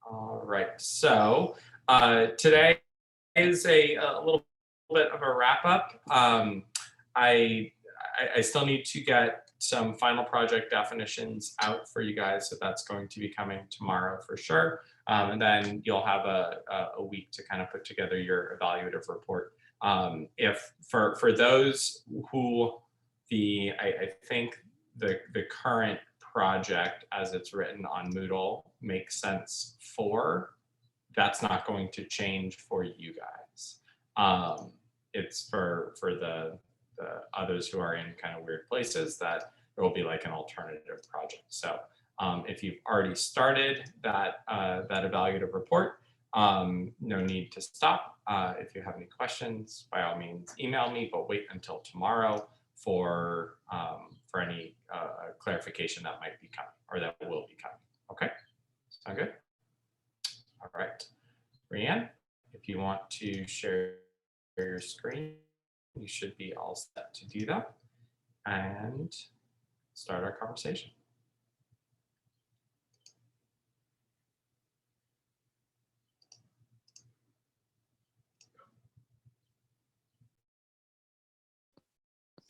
All right. So today is a little bit of a wrap up. I, I still need to get some final project definitions out for you guys, so that's going to be coming tomorrow for sure. And then you'll have a week to kind of put together your evaluative report. If for those who I think the current project as it's written on Moodle makes sense for, that's not going to change for you guys. It's for the others who are in kind of weird places that there will be like an alternative project. So if you've already started that evaluative report, no need to stop. If you have any questions, by all means, email me, but wait until tomorrow for any clarification that might be coming or that will be coming. Okay, sound good? All right, Brianne, if you want to share your screen, you should be all set to do that and start our conversation.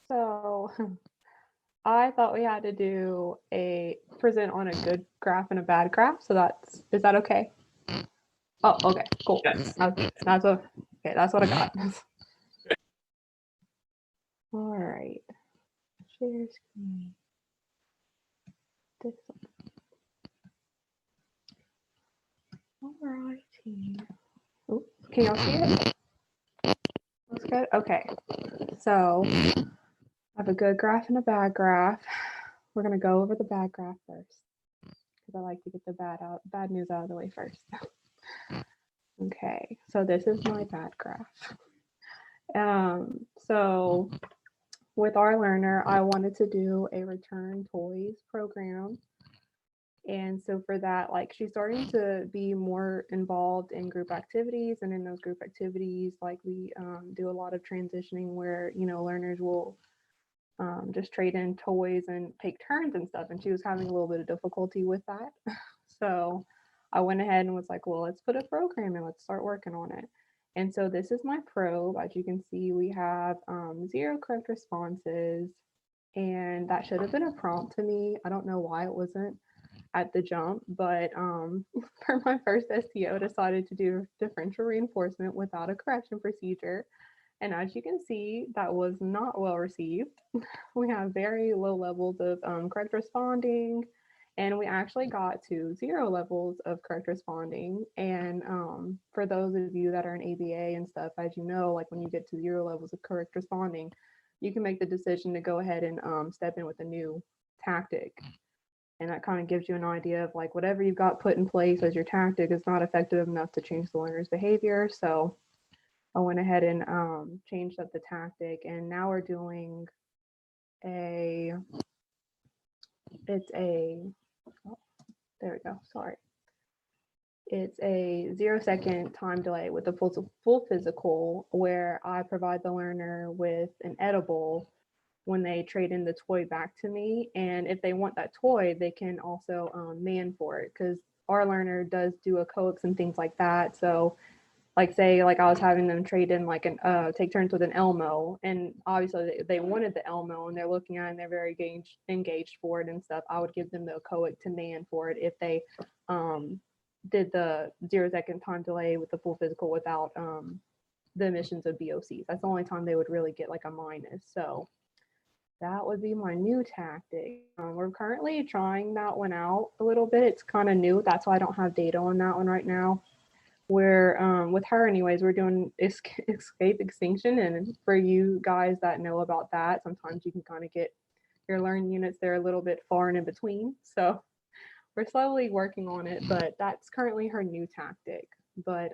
So I thought we had to do a present on a good graph and a bad graph. So is that okay? Oh, okay, cool. Yes. That's what I got. All right. Share screen. This one. All righty. Ooh, can y'all see it? Looks good. Okay. So I have a good graph and a bad graph. We're gonna go over the bad graph first because I like to get the bad news out of the way first. Okay, so this is my bad graph. So with our learner, I wanted to do a return toys program. And so for that, like she's starting to be more involved in group activities, and in those group activities, like we do a lot of transitioning where, learners will just trade in toys and take turns and stuff. And she was having a little bit of difficulty with that. So I went ahead and was like, well, let's put a program and let's start working on it. And so this is my probe. As you can see, we have 0 correct responses, and that should have been a prompt to me. I don't know why it wasn't at the jump, but for my first STO, decided to do differential reinforcement without a correction procedure. And as you can see, that was not well received. We have very low levels of correct responding, and we actually got to 0 levels of correct responding. And for those of you that are in ABA and stuff, as you know, like when you get to 0 levels of correct responding, you can make the decision to go ahead and step in with a new tactic. And that kind of gives you an idea of like whatever you've got put in place as your tactic is not effective enough to change the learner's behavior. So I went ahead and changed up the tactic, and now we're doing there we go, sorry. It's a 0-second time delay with a full physical, where I provide the learner with an edible when they trade in the toy back to me. And if they want that toy, they can also man for it, because our learner does do a coax and things like that. So like say like I was having them trade in like an take turns with an Elmo, and obviously they wanted the Elmo and they're looking at it and they're very engaged for it and stuff. I would give them the coax to man for it if they did the 0-second time delay with the full physical without the emissions of BOCs. That's the only time they would really get like a minus. So that would be my new tactic. We're currently trying that one out a little bit. It's kind of new. That's why I don't have data on that one right now. Where with her anyways, we're doing escape extinction. And for you guys that know about that, sometimes you can kind of get your learn units there a little bit far and in between. So we're slowly working on it, but that's currently her new tactic. But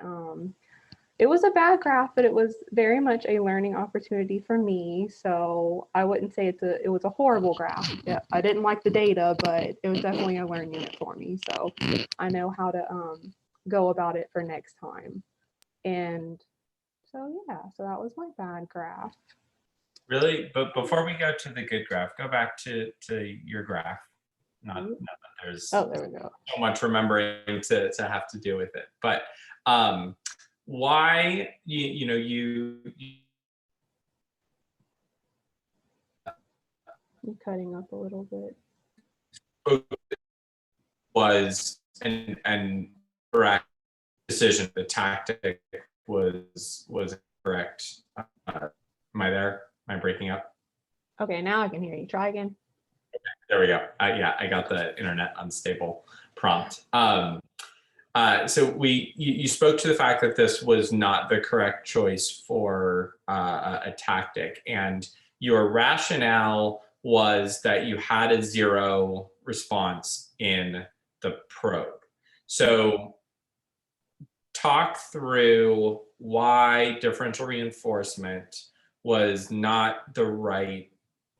it was a bad graph, but it was very much a learning opportunity for me. So I wouldn't say it was a horrible graph. Yeah, I didn't like the data, but it was definitely a learn unit for me. So I know how to go about it for next time. And so yeah, so that was my bad graph. Really, but before we go to the good graph, go back to your graph. not that there's Oh, there we go. so much remembering to have to do with it. But why you I'm cutting up a little bit. was and correct decision. The tactic was correct. Am I there? Am I breaking up? Okay, now I can hear you. Try again. There we go. Yeah, I got the internet unstable prompt. So you spoke to the fact that this was not the correct choice for a tactic, and your rationale was that you had a zero response in the probe. So talk through why differential reinforcement was not the right,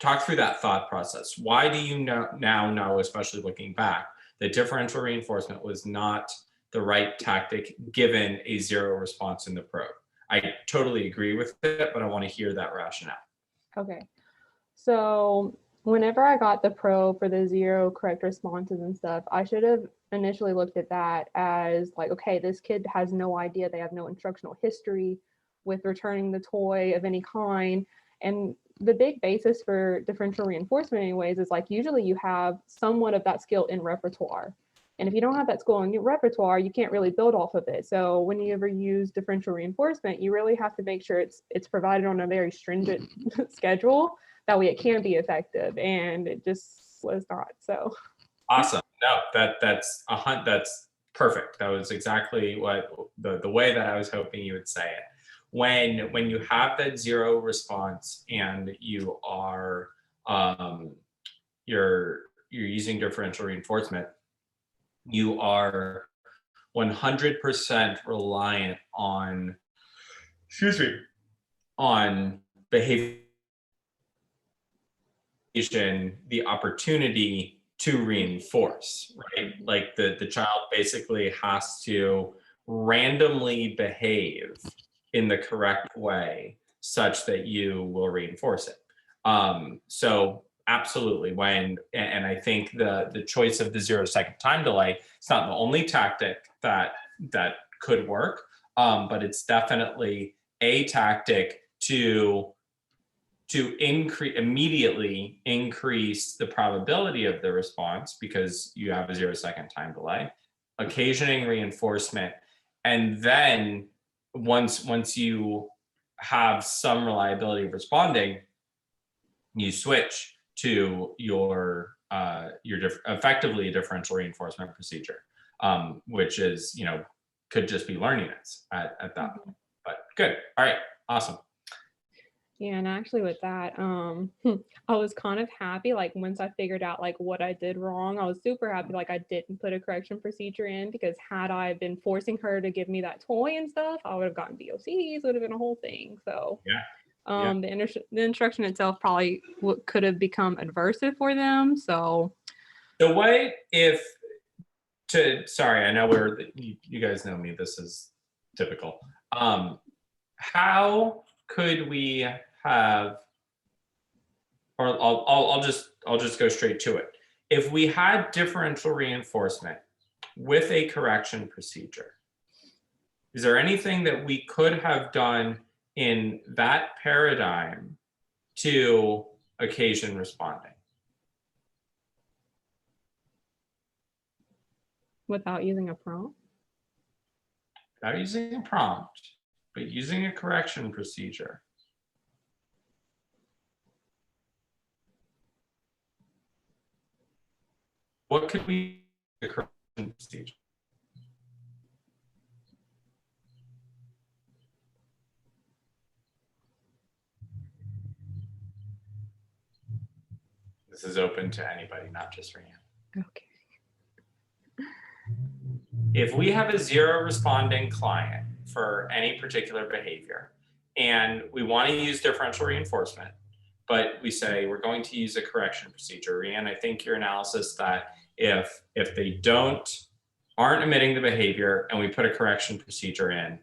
talk through that thought process. Why do you now know, especially looking back, that differential reinforcement was not the right tactic given a zero response in the probe? I totally agree with it, but I want to hear that rationale. Okay. So whenever I got the probe for the zero correct responses and stuff, I should have initially looked at that as like, okay, this kid has no idea. They have no instructional history with returning the toy of any kind. And the big basis for differential reinforcement anyways is like usually you have somewhat of that skill in repertoire. And if you don't have that skill in your repertoire, you can't really build off of it. So when you ever use differential reinforcement, you really have to make sure it's provided on a very stringent schedule. That way it can be effective, and it just was not. So awesome. No, that's perfect. That was exactly what the way that I was hoping you would say it. When you have that zero response and you are you're using differential reinforcement, you are 100% reliant on, excuse me, on behavior, the opportunity to reinforce, right? Like the child basically has to randomly behave in the correct way such that you will reinforce it. So absolutely, and I think the choice of the 0-second time delay, it's not the only tactic that could work, but it's definitely a tactic to immediately increase the probability of the response because you have a 0-second time delay, occasioning reinforcement, and then once you have some reliability of responding, you switch to your effectively a differential reinforcement procedure, which is could just be learning this at that point. But good, all right, awesome. yeah, and actually with that, I was kind of happy. Like once I figured out like what I did wrong, I was super happy. Like I didn't put a correction procedure in because had I been forcing her to give me that toy and stuff, I would have gotten VOCs. Would have been a whole thing. So yeah. The instruction itself probably could have become adversive for them. So what if sorry, I know you guys know me. This is typical. How could we have, or I'll just go straight to it. If we had differential reinforcement with a correction procedure, is there anything that we could have done in that paradigm to occasion responding? without using a prompt? Without using a prompt, but using a correction procedure. What could we do the correction procedure? This is open to anybody, not just Rhiannon. Okay. If we have a zero responding client for any particular behavior, and we want to use differential reinforcement, but we say we're going to use a correction procedure. Rhiannon, I think your analysis that if they aren't emitting the behavior and we put a correction procedure in,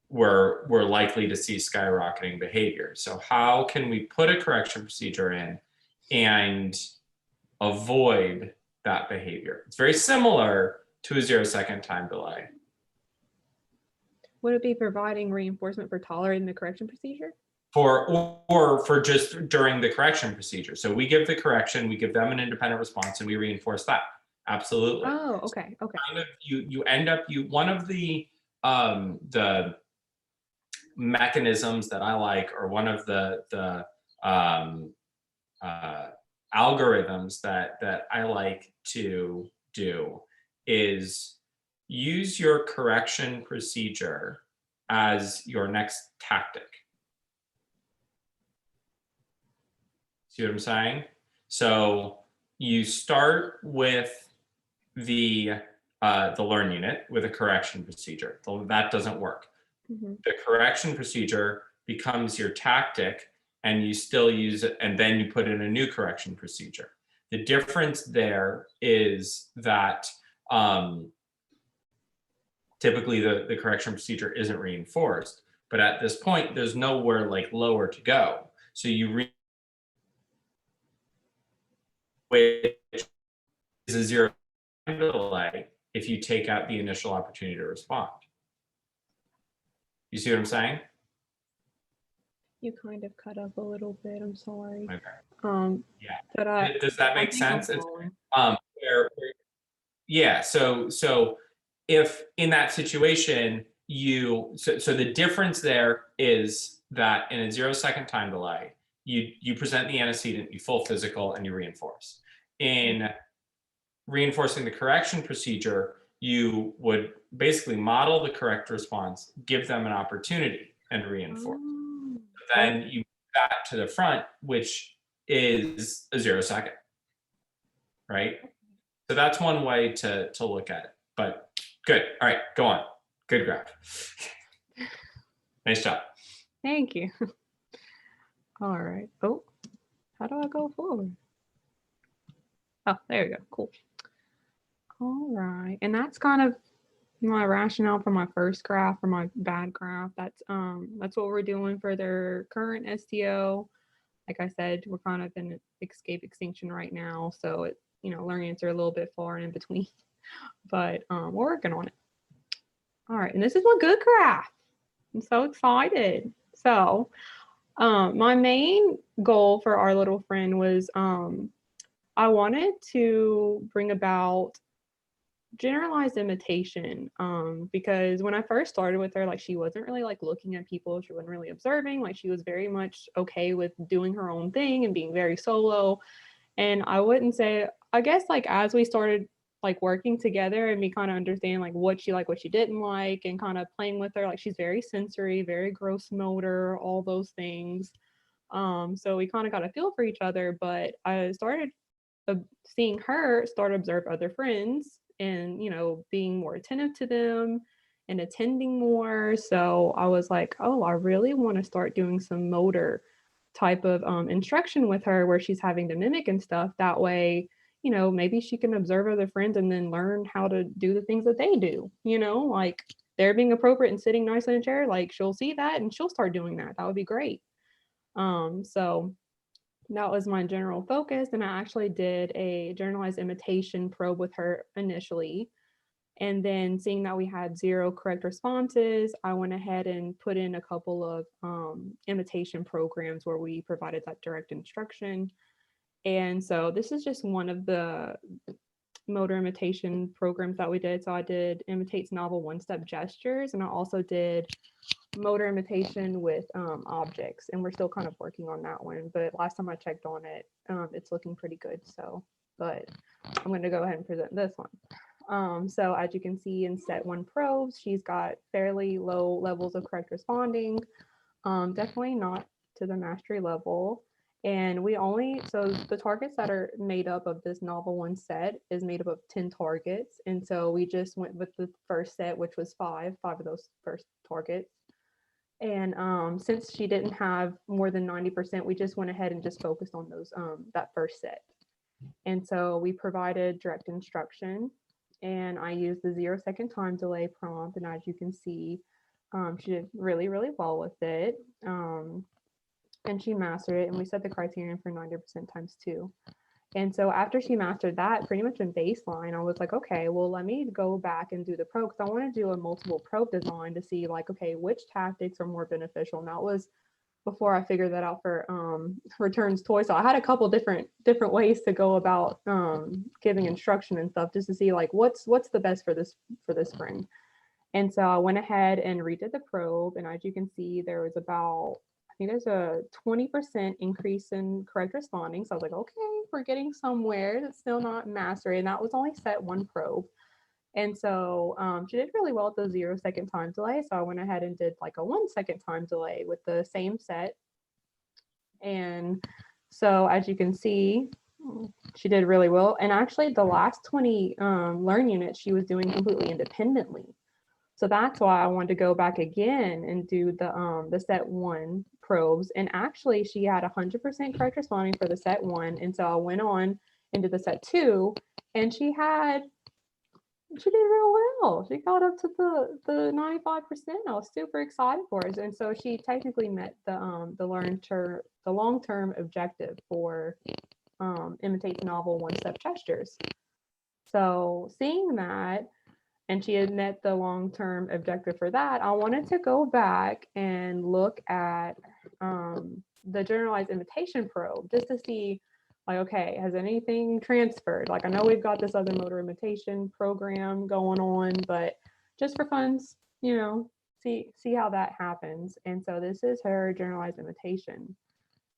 we're likely to see skyrocketing behavior. So how can we put a correction procedure in and avoid that behavior. It's very similar to a 0-second time delay. Would it be providing reinforcement for tolerating the correction procedure? Or for just during the correction procedure. So we give the correction, we give them an independent response, and we reinforce that. Absolutely. Oh, okay. Okay. Kind of you end up one of the mechanisms that I like, or one of the algorithms that I like to do, is use your correction procedure as your next tactic. See what I'm saying? So you start with the learn unit with a correction procedure. That doesn't work. Mm-hmm. The correction procedure becomes your tactic, and you still use it, and then you put in a new correction procedure. The difference there is that typically the correction procedure isn't reinforced, but at this point, there's nowhere like lower to go. So you which is a 0 delay if you take out the initial opportunity to respond. You see what I'm saying? You kind of cut up a little bit. I'm sorry. Okay. Yeah. But Does that make I think I'm sense? It's, following. yeah. So if in that situation so the difference there is that in a 0-second time delay, you present the antecedent, you full physical, and you reinforce. In reinforcing the correction procedure, you would basically model the correct response, give them an opportunity, and reinforce. Oh, Then you move that to the front, which is a 0-second, right? So that's one way to look at it. But good. All right, go on. Good graph. Nice job. thank you. All right. Oh, how do I go forward? Oh, there we go. Cool. All right. And that's kind of my rationale for my first graph, or my bad graph. That's what we're doing for their current STO. Like I said, we're kind of in escape extinction right now, so it, learnings are a little bit far in between, but we're working on it. All right, and this is a good graph. I'm so excited. So my main goal for our little friend was I wanted to bring about generalized imitation, because when I first started with her, like, she wasn't really like looking at people, she wasn't really observing, like she was very much okay with doing her own thing and being very solo. And I wouldn't say, I guess, like, as we started like working together and me kind of understand like what she liked, what she didn't like, and kind of playing with her, like, she's very sensory, very gross motor, all those things. So we kind of got a feel for each other, but I started seeing her start to observe other friends and, being more attentive to them and attending more. So I was like, oh, I really want to start doing some motor type of instruction with her, where she's having to mimic and stuff. That way, maybe she can observe other friends and then learn how to do the things that they do, like they're being appropriate and sitting nicely in a chair. Like, she'll see that and she'll start doing that. That would be great. So that was my general focus. And I actually did a generalized imitation probe with her initially. And then, seeing that we had 0 correct responses, I went ahead and put in a couple of imitation programs where we provided that direct instruction. And so this is just one of the motor imitation programs that we did. So I did imitates novel one-step gestures, and I also did motor imitation with objects, and we're still kind of working on that one. But last time I checked on it, it's looking pretty good. So, but I'm going to go ahead and present this one. So as you can see in set 1 probes, she's got fairly low levels of correct responding, definitely not to the mastery level. And so the targets that are made up of this novel 1 set is made up of 10 targets. And so we just went with the first set, which was five of those first targets. And since she didn't have more than 90%, we just went ahead and just focused on those that first set. And so we provided direct instruction, and I used the 0-second time delay prompt. And as you can see, she did really, really well with it. And she mastered it. And we set the criterion for 90% times 2. And so after she mastered that pretty much in baseline, I was like, okay, well, let me go back and do the probe, because I want to do a multiple probe design to see like, okay, which tactics are more beneficial. And that was before I figured that out for Turns Toy. So I had a couple different ways to go about giving instruction and stuff, just to see like what's the best for this friend. And so I went ahead and redid the probe, and as you can see, there was about, I think there's a 20% increase in correct responding. So I was like, okay, we're getting somewhere. It's still not mastery, and that was only set 1 probe. And so she did really well at the 0-second time delay. So I went ahead and did like a 1-second time delay with the same set. And so as you can see, she did really well. And actually the last 20 learn units she was doing completely independently. So that's why I wanted to go back again and do the set 1 probes. And actually she had 100% correct responding for the set 1. And so I went on into the set 2, and she did real well. She got up to the 95%. I was super excited for her. And so she technically met the long-term objective for imitate novel one-step gestures. So seeing that, and she had met the long-term objective for that, I wanted to go back and look at the generalized imitation probe, just to see like, okay, has anything transferred? Like, I know we've got this other motor imitation program going on, but just for funs, see how that happens. And so this is her generalized imitation.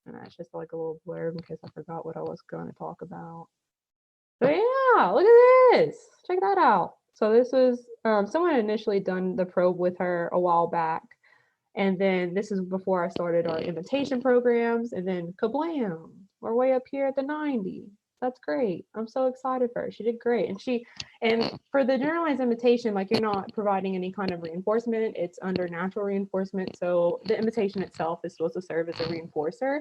And that's just like a little blurb in case I forgot what I was going to talk about. But yeah, look at this. Check that out. So this was, someone had initially done the probe with her a while back. And then this is before I started our imitation programs. And then kablam, we're way up here at the 90. That's great. I'm so excited for her. She did great. And for the generalized imitation, like, you're not providing any kind of reinforcement. It's under natural reinforcement. So the imitation itself is supposed to serve as a reinforcer.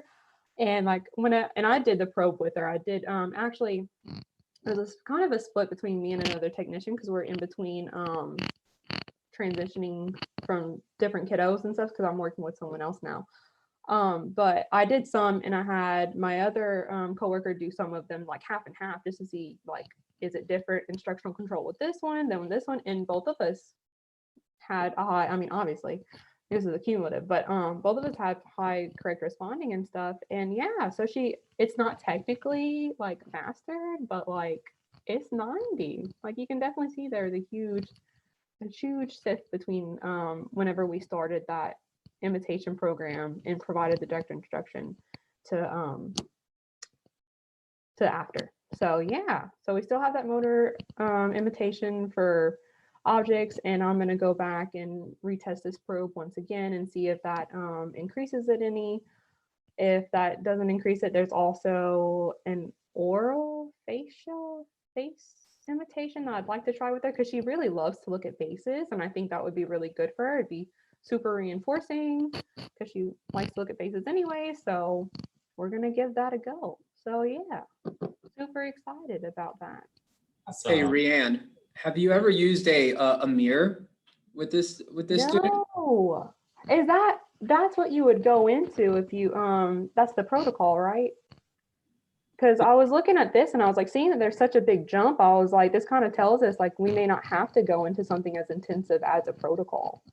And like I did the probe with her, I did actually, there's kind of a split between me and another technician, because we're in between transitioning from different kiddos and stuff, because I'm working with someone else now. But I did some, and I had my other coworker do some of them, like half and half, just to see like, is it different instructional control with this one than with this one? And both of us had a high, I mean, obviously this is a cumulative, but both of us had high correct responding and stuff. And yeah, so it's not technically like mastered, but like it's 90. Like, you can definitely see there's a huge shift between whenever we started that imitation program and provided the direct instruction to after. So yeah, so we still have that motor imitation for objects, and I'm going to go back and retest this probe once again and see if that increases it any. If that doesn't increase it, there's also an oral facial face imitation that I'd like to try with her, because she really loves to look at faces, and I think that would be really good for her. It'd be super reinforcing because she likes to look at faces anyway. So we're gonna give that a go. So yeah, super excited about that. Hey, Rianne, have you ever used a mirror with this student? No, that's what you would go into if you that's the protocol, right? Because I was looking at this and I was like, seeing that there's such a big jump, I was like, this kind of tells us like we may not have to go into something as intensive as a protocol.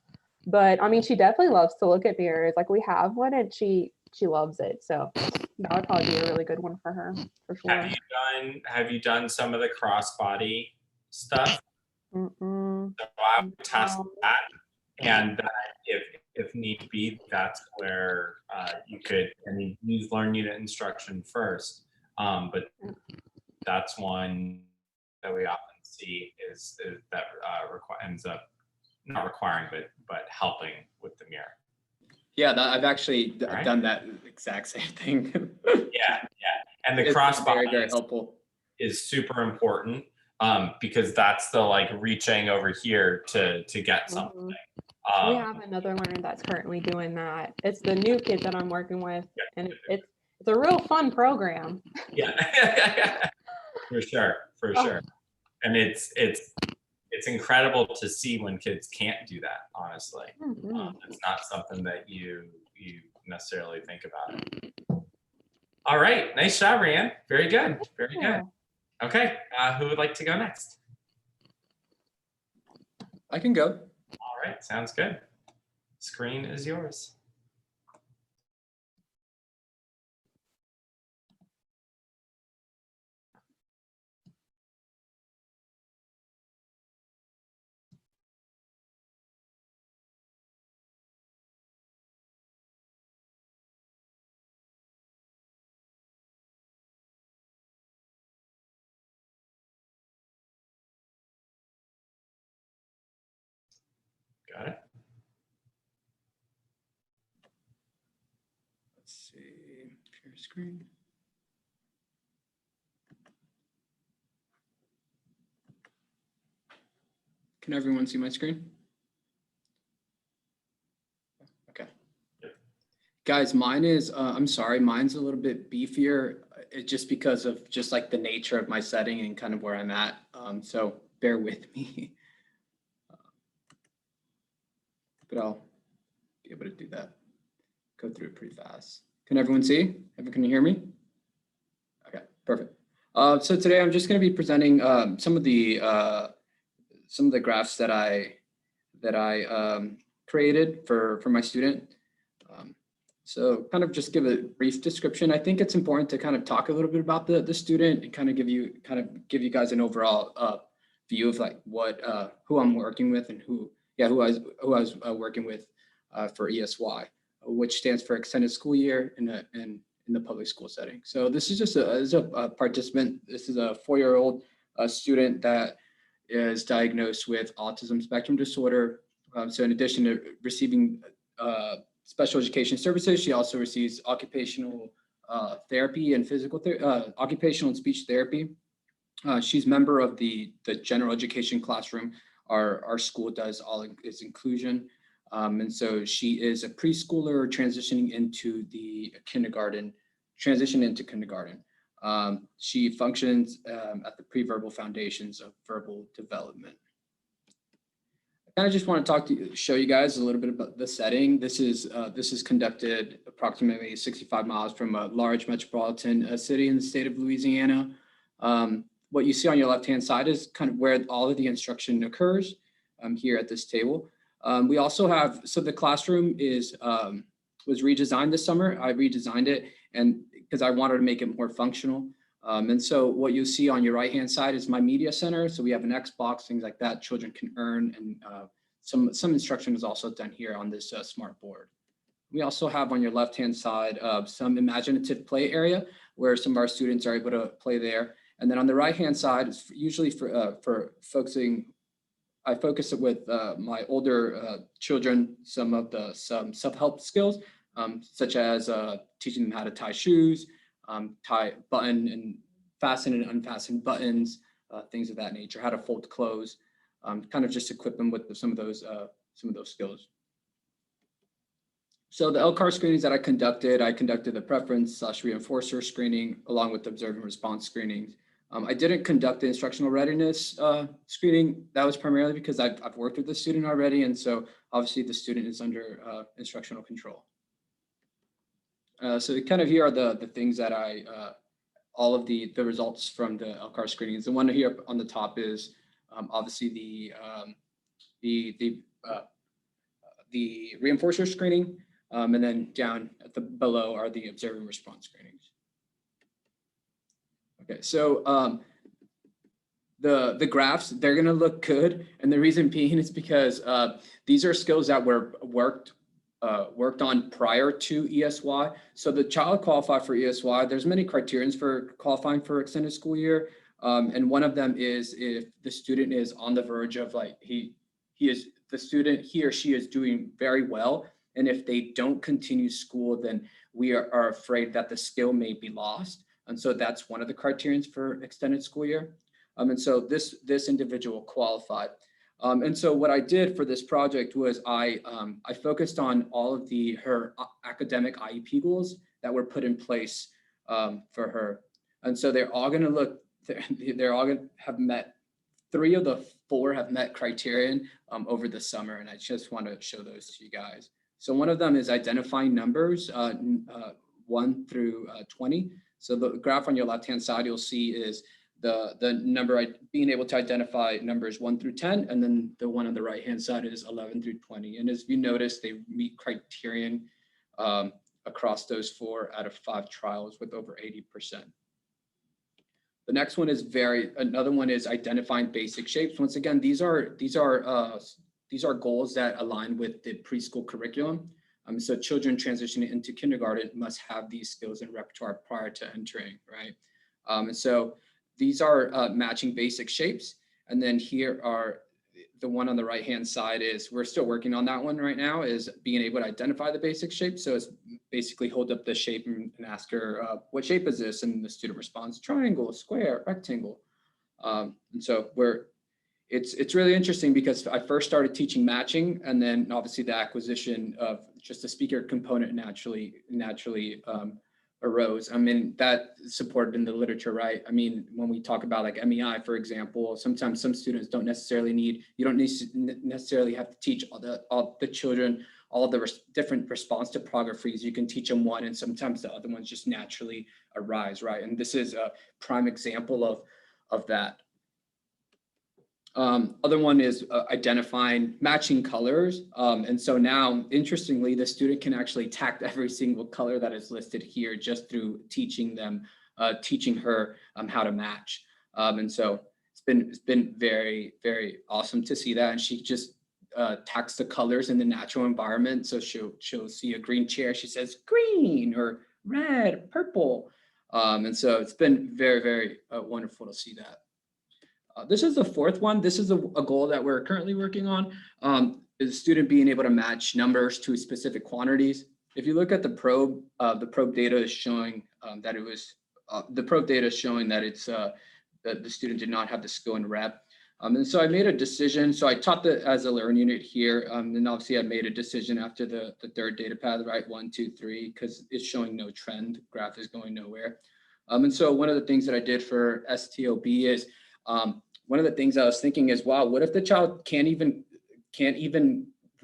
But I mean, she definitely loves to look at mirrors. Like, we have one, and she loves it. So that would probably be a really good one for her, for sure. Have you done some of the crossbody stuff? Mm-mm. So I would test that, and if need be, that's where you could, use learn unit instruction first. But that's one that we often see is that ends up not requiring, but helping with the mirror. Yeah, I've actually done that exact same thing. Yeah. And the crossbody very helpful. is super important, because that's the like reaching over here to get something. We have another learner that's currently doing that. It's the new kid that I'm working with, and it's a real fun program. Yeah, for sure. And it's incredible to see when kids can't do that, honestly. It's not something that you necessarily think about it. All right, nice job, Ryan. Very good, very Yeah. good. Okay, who would like to go next? I can go. All right, sounds good. Screen is yours. Got it. Let's see, share screen. Can everyone see my screen? Okay. Yep. Guys, mine is, I'm sorry, mine's a little bit beefier. It's just because of just like the nature of my setting and kind of where I'm at. So bear with me. But I'll be able to do that. Go through it pretty fast. Can everyone see? Can you hear me? Okay, perfect. So today I'm just going to be presenting some of the graphs that I created for my student. So kind of just give a brief description. I think it's important to kind of talk a little bit about the student and kind of give you guys an overall view of like what who I'm working with and who I was working with for ESY, which stands for Extended School Year in the public school setting. So this is just a participant. This is a 4-year-old student that is diagnosed with autism spectrum disorder. So in addition to receiving special education services, she also receives occupational therapy and occupational and speech therapy. She's member of the general education classroom. Our school does all its inclusion. And so she is a preschooler transitioning into kindergarten. She functions at the pre-verbal foundations of verbal development. I kind of just want to show you guys a little bit about the setting. This is conducted approximately 65 miles from a large metropolitan city in the state of Louisiana. What you see on your left-hand side is kind of where all of the instruction occurs here at this table. We also have, so the classroom was redesigned this summer. I redesigned it and because I wanted to make it more functional. And so what you see on your right-hand side is my media center. So we have an Xbox, things like that children can earn, and some instruction is also done here on this smart board. We also have on your left-hand side some imaginative play area where some of our students are able to play there. And then on the right-hand side is usually for focusing. I focus it with my older children, some self-help skills, such as teaching them how to tie shoes, tie button and fasten and unfasten buttons, things of that nature, how to fold clothes, kind of just equip them with some of those skills. So the LCAR screenings that I conducted the preference/reinforcer screening along with observe and response screenings. I didn't conduct the instructional readiness screening. That was primarily because I've worked with the student already. And so obviously the student is under instructional control. So kind of here are the things that all of the results from the LCAR screenings. The one here on the top is obviously the reinforcer screening. And then down at below are the observe and response screenings. Okay, so the graphs, they're gonna look good. And the reason being is because these are skills that were worked on prior to ESY. So the child qualified for ESY, there's many criterions for qualifying for extended school year. And one of them is if the student is on the verge of like, he or she is doing very well. And if they don't continue school, then we are afraid that the skill may be lost. And so that's one of the criterions for extended school year. And so this individual qualified. And so what I did for this project was I focused on all of her academic IEP goals that were put in place for her. And so they're all going to have met, 3 of the 4 have met criterion over the summer. And I just want to show those to you guys. So one of them is identifying numbers, 1 through 20. So the graph on your left-hand side, you'll see is the number, being able to identify numbers 1 through 10, and then the one on the right-hand side is 11 through 20. And as you notice, they meet criterion across those 4 out of 5 trials with over 80%. The next one is another one is identifying basic shapes. Once again, these are goals that align with the preschool curriculum. So children transitioning into kindergarten must have these skills in repertoire prior to entering, right? And so these are matching basic shapes. And then here are the one on the right-hand side is, we're still working on that one right now, is being able to identify the basic shape. So it's basically hold up the shape and ask her, what shape is this? And the student responds, triangle, square, rectangle. And so it's really interesting because I first started teaching matching, and then obviously the acquisition of just the speaker component naturally arose. I mean, that supported in the literature, right? I mean, when we talk about like MEI, for example, sometimes some students don't necessarily you don't necessarily have to teach all the children all the different response topographies. You can teach them one, and sometimes the other ones just naturally arise, right? And this is a prime example of that. Other one is identifying matching colors. And so now, interestingly, the student can actually tag every single color that is listed here just through teaching her how to match. And so it's been very, very awesome to see that. And she just tags the colors in the natural environment. So she'll see a green chair. She says green or red, purple. And so it's been very, very wonderful to see that. This is the fourth one. This is a goal that we're currently working on, is the student being able to match numbers to specific quantities. If you look at the probe data is showing that the student did not have the skill in rep. And so I made a decision. So I taught that as a learn unit here. And obviously I made a decision after the third data path, right? 1, 2, 3, because it's showing no trend. Graph is going nowhere. And so one of the things that I did for STOB is, one of the things I was thinking is, wow, what if the child can't even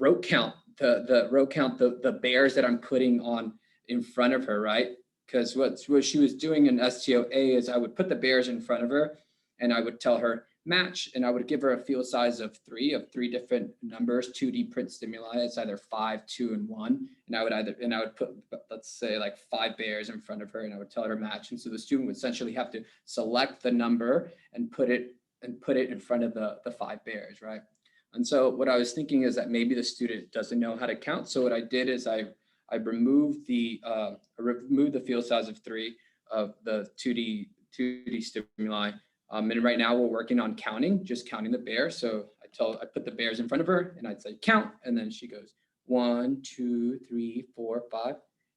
row count the bears that I'm putting on in front of her, right? Because what she was doing in STOA is I would put the bears in front of her and I would tell her match, and I would give her a field size of three different numbers, 2D print stimuli. It's either 5, 2, and 1. And I would put, let's say, like 5 bears in front of her, and I would tell her match. And so the student would essentially have to select the number and put it in front of the 5 bears, right? And so what I was thinking is that maybe the student doesn't know how to count. So what I did is I removed the field size of 3 of the 2D stimuli. And right now we're working on just counting the bears. So I put the bears in front of her and I'd say count, and then she goes 1, 2, 3, 4, 5.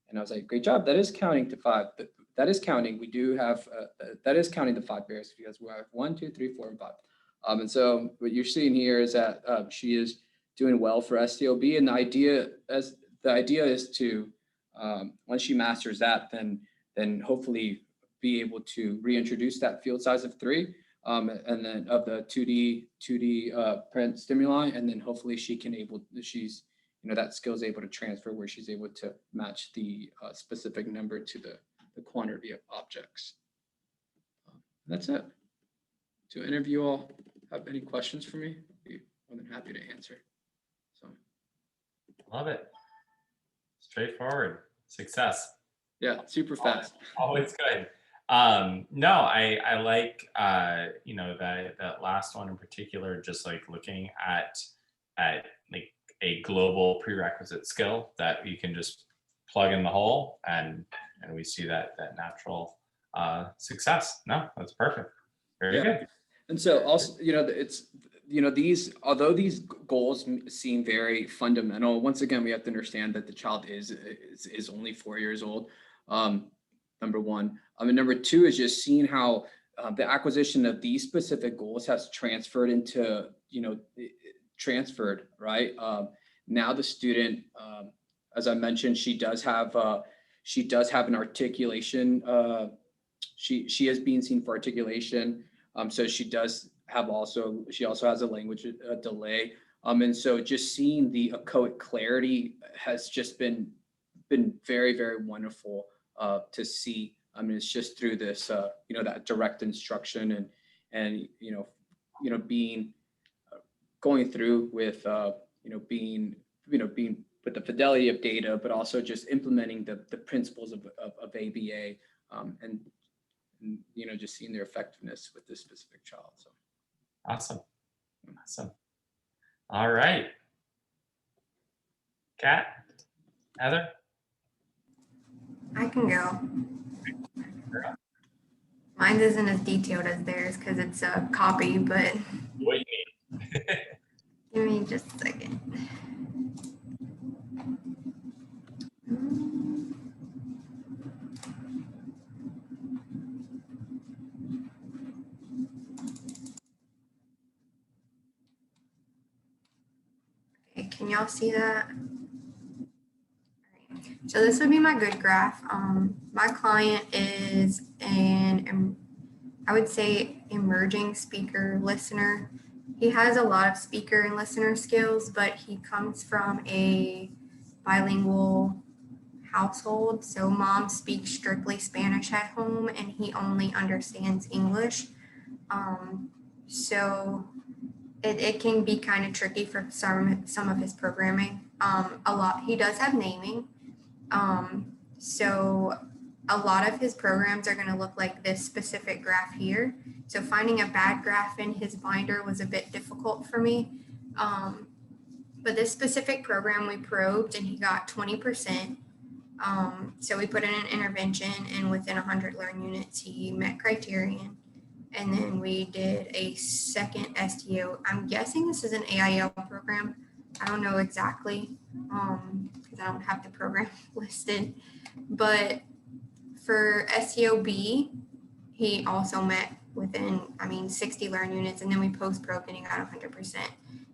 And I was like, great job. That is counting to 5. That is counting. We do have, that is counting the 5 bears because we have 1, 2, 3, 4, and 5. And so what you're seeing here is that she is doing well for STOB. And the idea is to, once she masters that, then hopefully be able to reintroduce that field size of 3, and then of the 2D print stimuli, and then hopefully that skill is able to transfer where she's able to match the specific number to the quantity of objects. That's it. Do any of you all have any questions for me? I'd be more than happy to answer. So, love it. Straightforward. Success. Yeah, super fast. Always good. No, I like that last one in particular, just like looking at like a global prerequisite skill that you can just plug in the hole, and we see that natural success. No, that's perfect. Very good. And so also, although these goals seem very fundamental, once again, we have to understand that the child is only 4 years old. Number one. And number two is just seeing how the acquisition of these specific goals has transferred, right? Now the student, as I mentioned, she does have an articulation. She is being seen for articulation. So she also has a language delay. And so just seeing the echoic clarity has just been very, very wonderful to see. I mean, it's just through this, you know, that direct instruction and being going through with being with the fidelity of data, but also just implementing the principles of ABA, and just seeing their effectiveness with this specific child. So Awesome. All right. Kat, Heather. I can go. Mine isn't as detailed as theirs because it's a copy, but What do you need? give me just a second. Okay, can y'all see that? So this would be my good graph. My client is I would say, emerging speaker listener. He has a lot of speaker and listener skills, but he comes from a bilingual household. So mom speaks strictly Spanish at home and he only understands English. So it can be kind of tricky for some of his programming. He does have naming. So a lot of his programs are going to look like this specific graph here. So finding a bad graph in his binder was a bit difficult for me. But this specific program we probed and he got 20%. So we put in an intervention and within 100 learn units, he met criterion. And then we did a second STO. I'm guessing this is an AIL program. I don't know exactly because I don't have the program listed. But for STOB, he also met within, 60 learn units, and then we post-probed and he got 100%.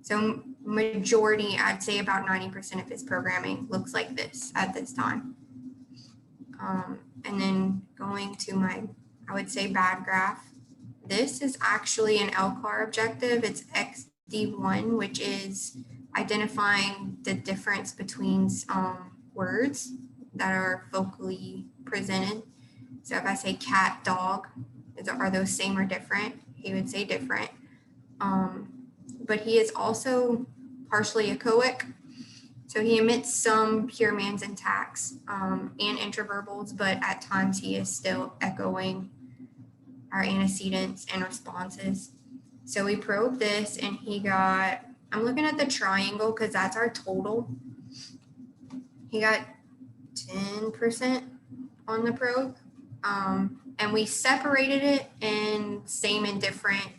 So majority, I'd say about 90% of his programming looks like this at this time. And then going to my, I would say, bad graph. This is actually an LCAR objective. It's XD1, which is identifying the difference between words that are vocally presented. So if I say cat, dog, are those same or different? He would say different. But he is also partially echoic. So he emits some pure man's and tax and interverbals, but at times he is still echoing our antecedents and responses. So we probed this and he got, I'm looking at the triangle because that's our total. He got 10% on the probe. And we separated it in same and different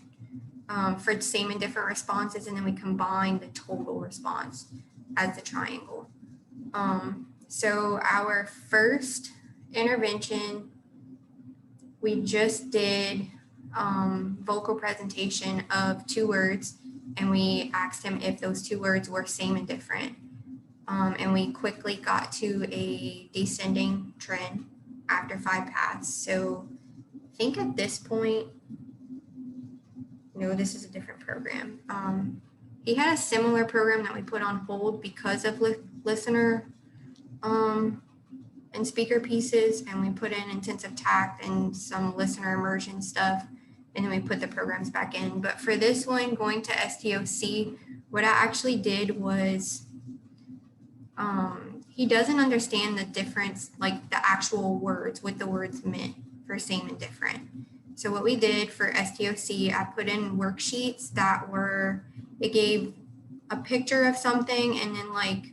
for same and different responses, and then we combined the total response as the triangle. So our first intervention, we just did vocal presentation of 2 words, and we asked him if those 2 words were same and different. And we quickly got to a descending trend after 5 paths. So I think at this point, no, this is a different program. He had a similar program that we put on hold because of listener and speaker pieces, and we put in intensive tact and some listener immersion stuff, and then we put the programs back in. But for this one, going to STOC, what I actually did was he doesn't understand the difference, like the actual words, what the words meant for same and different. So what we did for STOC, I put in worksheets that were, it gave a picture of something and then like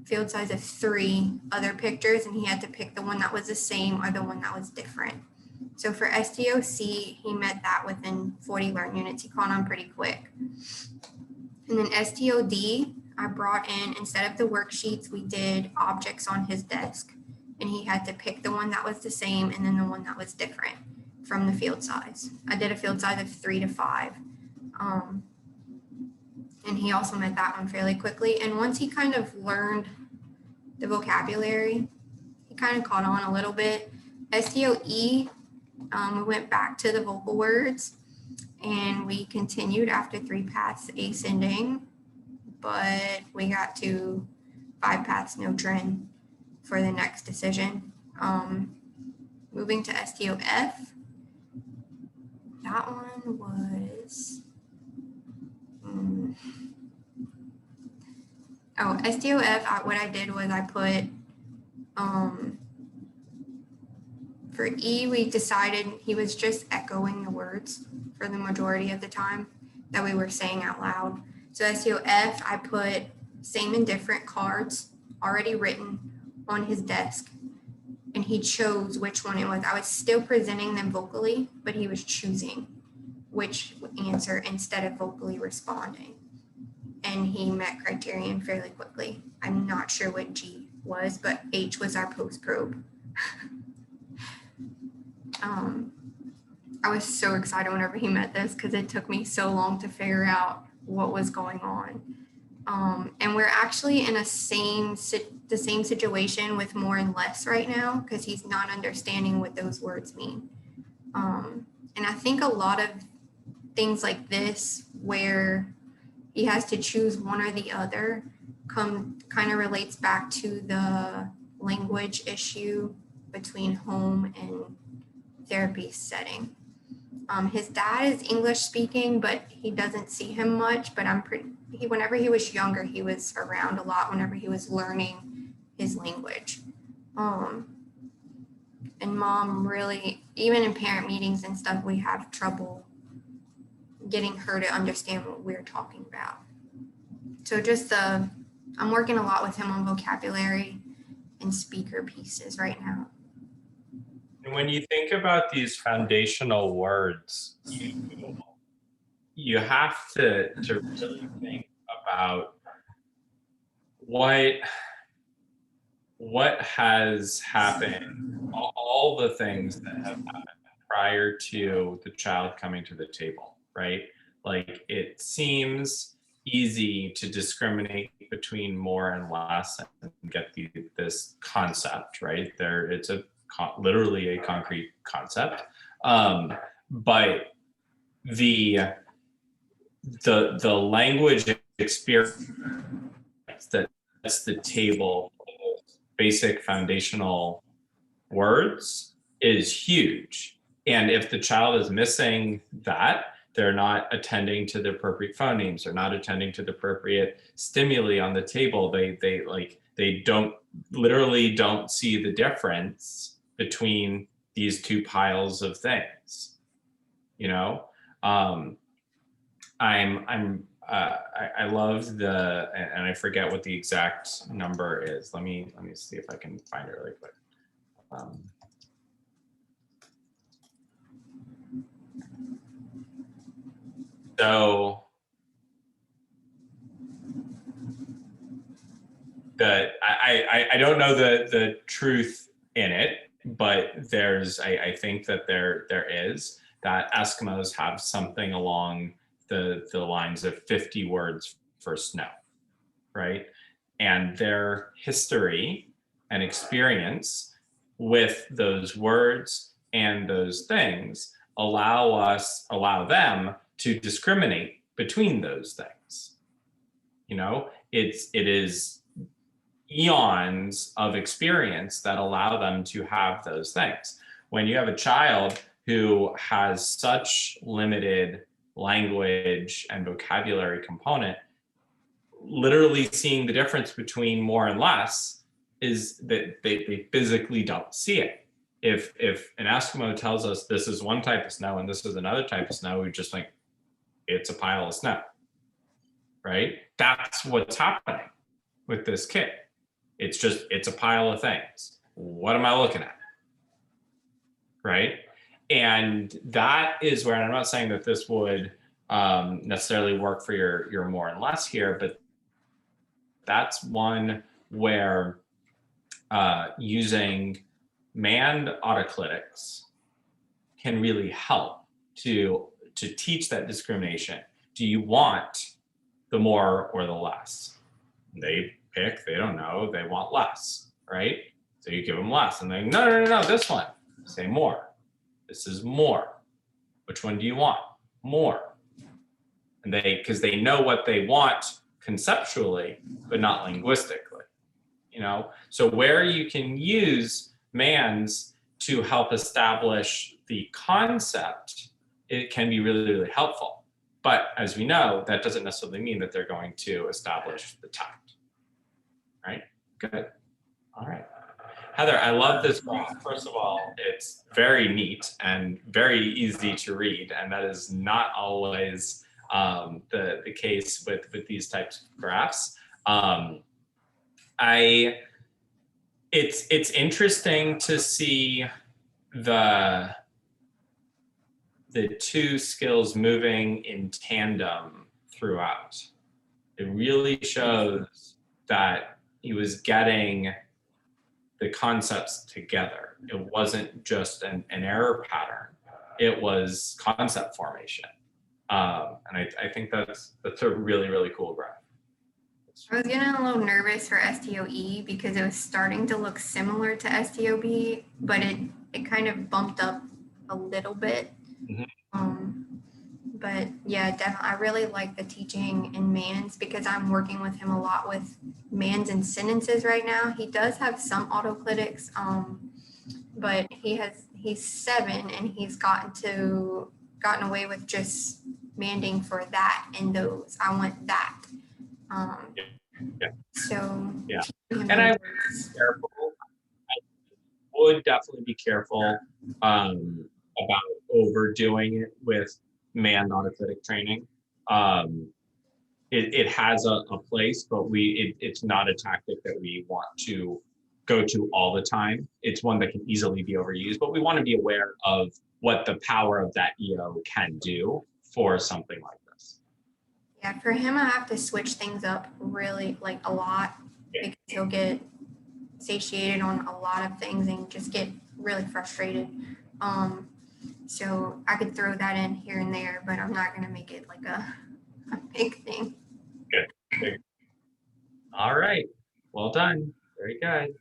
field size of 3 other pictures, and he had to pick the one that was the same or the one that was different. So for STOC, he met that within 40 learn units. He caught on pretty quick. And then STOD, I brought in, instead of the worksheets, we did objects on his desk, and he had to pick the one that was the same and then the one that was different from the field size. I did a field size of 3 to 5. And he also met that one fairly quickly. And once he kind of learned the vocabulary, he kind of caught on a little bit. STOE, we went back to the vocal words and we continued after 3 paths ascending, but we got to 5 paths no trend for the next decision. Moving to STOF. That one was, oh, STOF, what I did was I put, for E, we decided he was just echoing the words for the majority of the time that we were saying out loud. So STOF, I put same and different cards already written on his desk, and he chose which one it was. I was still presenting them vocally, but he was choosing which answer instead of vocally responding. And he met criterion fairly quickly. I'm not sure what G was, but H was our post-probe. I was so excited whenever he met this because it took me so long to figure out what was going on. And we're actually in the same situation with more and less right now because he's not understanding what those words mean. And I think a lot of things like this where he has to choose one or the other kind of relates back to the language issue between home and therapy setting. His dad is English speaking, but he doesn't see him much, but whenever he was younger, he was around a lot whenever he was learning his language. And mom really, even in parent meetings and stuff, we have trouble getting her to understand what we're talking about. So just I'm working a lot with him on vocabulary and speaker pieces right now. And when you think about these foundational words, you have to really think about what has happened, all the things that have happened prior to the child coming to the table, right? Like it seems easy to discriminate between more and less and get this concept, right? It's literally a concrete concept, but the language experience that's the table, basic foundational words is huge. And if the child is missing that, they're not attending to the appropriate phonemes, they're not attending to the appropriate stimuli on the table, they literally don't see the difference between these two piles of things, you know? I love and I forget what the exact number is. Let me see if I can find it really quick. So I don't know the truth in it, but I think that there is, that Eskimos have something along the lines of 50 words for snow, right? And their history and experience with those words and those things allow them to discriminate between those things. You know, it is eons of experience that allow them to have those things. When you have a child who has such limited language and vocabulary component, literally seeing the difference between more and less is that they physically don't see it. If an Eskimo tells us this is one type of snow and this is another type of snow, we just think it's a pile of snow, right? That's what's happening with this kid. It's a pile of things. What am I looking at? Right? And that is where, and I'm not saying that this would necessarily work for your more and less here, but that's one where using manned autoclitics can really help to teach that discrimination. Do you want the more or the less? They pick, they don't know, they want less, right? So you give them less and they, no, this one. Say more. This is more. Which one do you want? More. And because they know what they want conceptually, but not linguistically, you know? So where you can use mands to help establish the concept, it can be really, really helpful. But as we know, that doesn't necessarily mean that they're going to establish the tact, right? Good. All right. Heather, I love this graph. First of all, it's very neat and very easy to read, and that is not always the case with these types of graphs. It's interesting to see the two skills moving in tandem throughout. It really shows that he was getting the concepts together. It wasn't just an error pattern. It was concept formation. And I think that's a really, really cool graph. I was getting a little nervous for STOE because it was starting to look similar to STOB, but it kind of bumped up a little bit. But yeah, definitely, I really like the teaching in Mans because I'm working with him a lot with Mans and sentences right now. He does have some autoclitics, but he's 7 and he's gotten away with just manding for that and those. I want that. So yeah, and I would be careful. I would definitely be careful about overdoing it with manned autoclitic training. It has a place, but it's not a tactic that we want to go to all the time. It's one that can easily be overused, but we want to be aware of what the power of that EO can do for something like this. Yeah, for him, I have to switch things up really like a lot because he'll get satiated on a lot of things and just get really frustrated. So I could throw that in here and there, but I'm not going to make it like a big thing. Good. All right. Well done. Very good.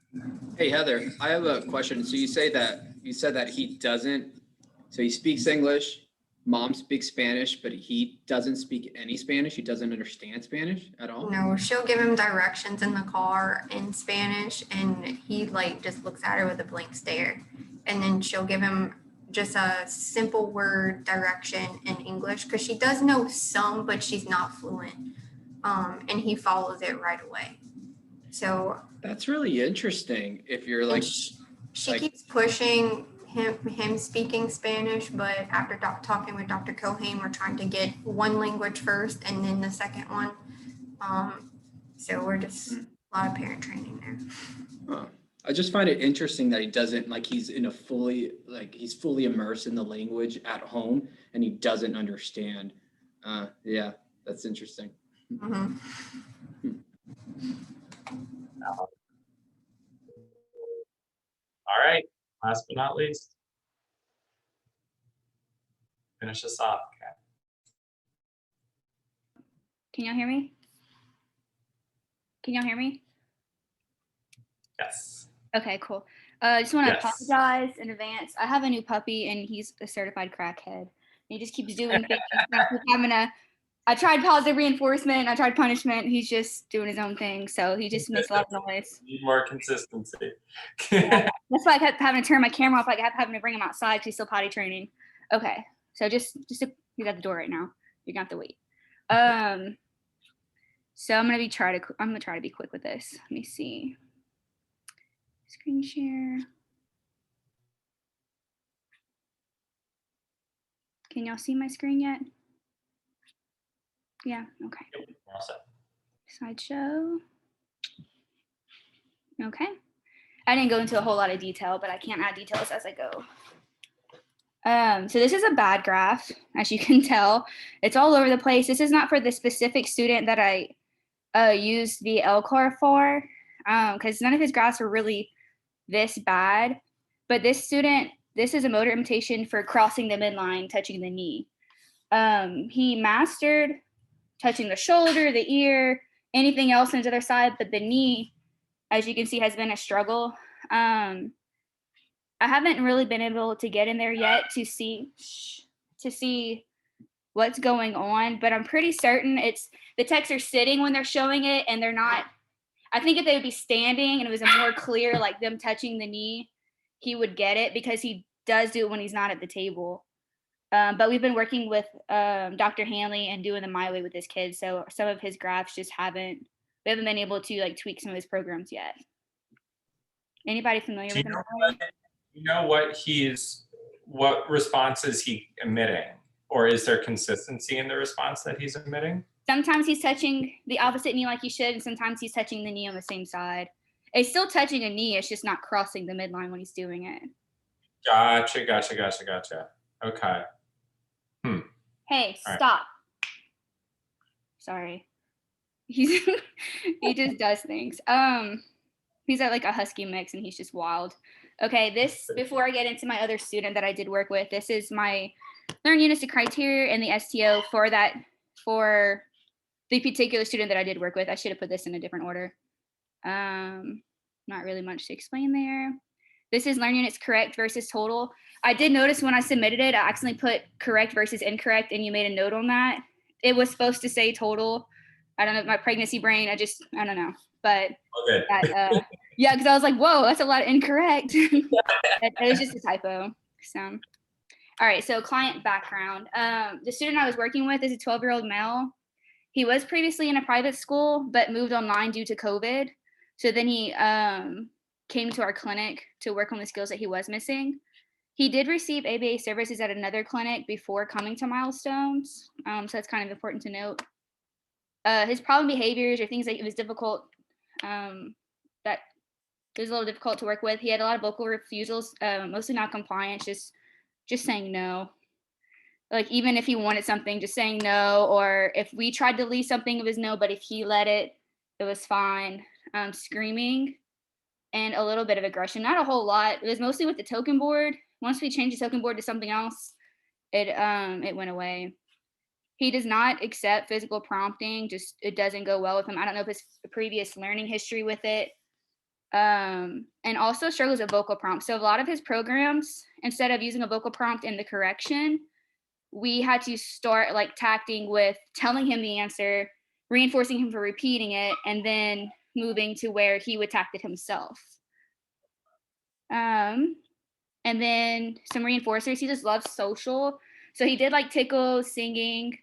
Hey, Heather, I have a question. So you said that he doesn't, so he speaks English, mom speaks Spanish, but he doesn't speak any Spanish. He doesn't understand Spanish at all. No, she'll give him directions in the car in Spanish and he like just looks at her with a blank stare. And then she'll give him just a simple word direction in English because she does know some, but she's not fluent. And he follows it right away. So that's really interesting. If you're like, she keeps pushing him speaking Spanish, but after talking with Dr. Cohane, we're trying to get one language first and then the second one. So we're just a lot of parent training there. Huh. I just find it interesting that he doesn't he's fully immersed in the language at home and he doesn't understand. Yeah, that's interesting. Mm-hmm. All right. Last but not least, finish us off. Okay. Can y'all hear me? Can y'all hear me? Yes. Okay, cool. I just want to Yes. apologize in advance. I have a new puppy and he's a certified crackhead. He just keeps doing things. I tried positive reinforcement. I tried punishment. He's just doing his own thing. So he just makes a lot of noise. Need more consistency. Yeah. That's why I kept having to turn my camera off. I kept having to bring him outside because he's still potty training. Okay. So he's at the door right now. You're gonna have to wait. So I'm gonna try to be quick with this. Let me see. Screen share. Can y'all see my screen yet? Yeah, okay. Yep, we're all set. Slideshow. Okay. I didn't go into a whole lot of detail, but I can't add details as I go. So this is a bad graph, as you can tell. It's all over the place. This is not for the specific student that I used the LCAR for, because none of his graphs were really this bad. But this student, this is a motor imitation for crossing the midline, touching the knee. He mastered touching the shoulder, the ear, anything else on the other side, but the knee, as you can see, has been a struggle. I haven't really been able to get in there yet to see what's going on, but I'm pretty certain the techs are sitting when they're showing it and they're not. I think if they would be standing and it was a more clear, like them touching the knee, he would get it because he does do it when he's not at the table. But we've been working with Dr. Hanley and doing the My Way with his kids. So some of his graphs just we haven't been able to like tweak some of his programs yet. Anybody familiar Do with you the know My Way? what response is he emitting? Or is there consistency in the response that he's emitting? Sometimes he's touching the opposite knee like he should, and sometimes he's touching the knee on the same side. It's still touching a knee, it's just not crossing the midline when he's doing it. Gotcha. Okay. Hey, All right. stop. Sorry. He just does things. He's at like a husky mix and he's just wild. Okay, before I get into my other student that I did work with, this is my learn units and criteria and the STO for the particular student that I did work with. I should have put this in a different order. Not really much to explain there. This is learn units correct versus total. I did notice when I submitted it, I accidentally put correct versus incorrect, and you made a note on that. It was supposed to say total. I don't know, my pregnancy brain, I don't know. But Okay. yeah, because I was like, whoa, that's a lot of incorrect. It was just a typo. So, all right, so client background. The student I was working with is a 12-year-old male. He was previously in a private school, but moved online due to COVID. So then he came to our clinic to work on the skills that he was missing. He did receive ABA services at another clinic before coming to Milestones. So that's kind of important to note. His problem behaviors or things that it was difficult, that it was a little difficult to work with. He had a lot of vocal refusals, mostly not compliance, just saying no. Like even if he wanted something, just saying no, or if we tried to leave something, it was no, but if he let it, it was fine. Screaming and a little bit of aggression, not a whole lot. It was mostly with the token board. Once we changed the token board to something else, it went away. He does not accept physical prompting, just it doesn't go well with him. I don't know if his previous learning history with it. And also struggles with vocal prompts. So a lot of his programs, instead of using a vocal prompt in the correction, we had to start like tacting with telling him the answer, reinforcing him for repeating it, and then moving to where he would tact it himself. And then some reinforcers. He just loves social. So he did like tickle, singing.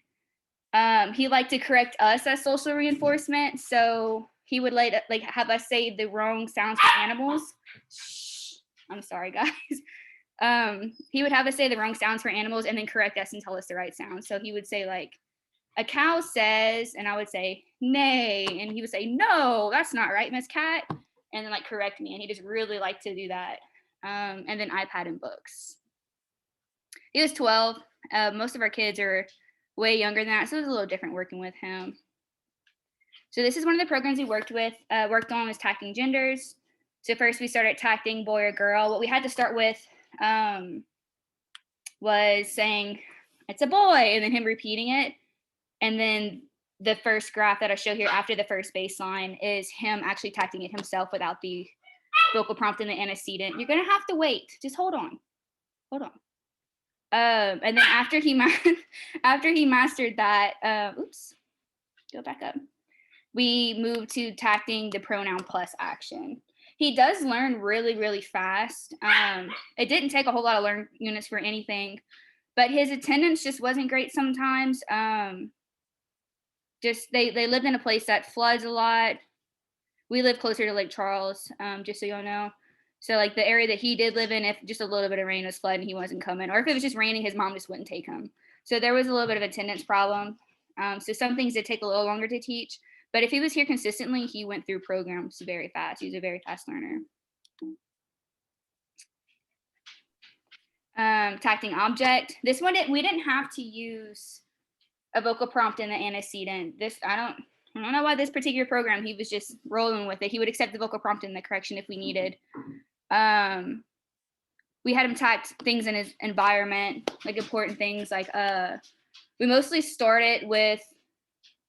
He liked to correct us as social reinforcement. So he would like have us say the wrong sounds for animals. Shh, I'm sorry, guys. He would have us say the wrong sounds for animals and then correct us and tell us the right sound. So he would say like, a cow says, and I would say, nay. And he would say, no, that's not right, Miss Cat. And then like correct me. And he just really liked to do that. And then iPad and books. He was 12. Most of our kids are way younger than that. So it was a little different working with him. So this is one of the programs we worked on was tacting genders. So first we started tacting boy or girl. What we had to start with was saying, it's a boy, and then him repeating it. And then the first graph that I show here after the first baseline is him actually tacting it himself without the vocal prompt and the antecedent. You're gonna have to wait. Just hold on. And then after he mastered that, oops, go back up. We moved to tacting the pronoun plus action. He does learn really, really fast. It didn't take a whole lot of learn units for anything, but his attendance just wasn't great sometimes. Just they lived in a place that floods a lot. We live closer to Lake Charles, just so y'all know. So like the area that he did live in, if just a little bit of rain was flooding, he wasn't coming. Or if it was just raining, his mom just wouldn't take him. So there was a little bit of attendance problem. So some things did take a little longer to teach. But if he was here consistently, he went through programs very fast. He was a very fast learner. Tacting object. This one, we didn't have to use a vocal prompt in the antecedent. I don't know why this particular program, he was just rolling with it. He would accept the vocal prompt in the correction if we needed. We had him tact things in his environment, like important things like we mostly started with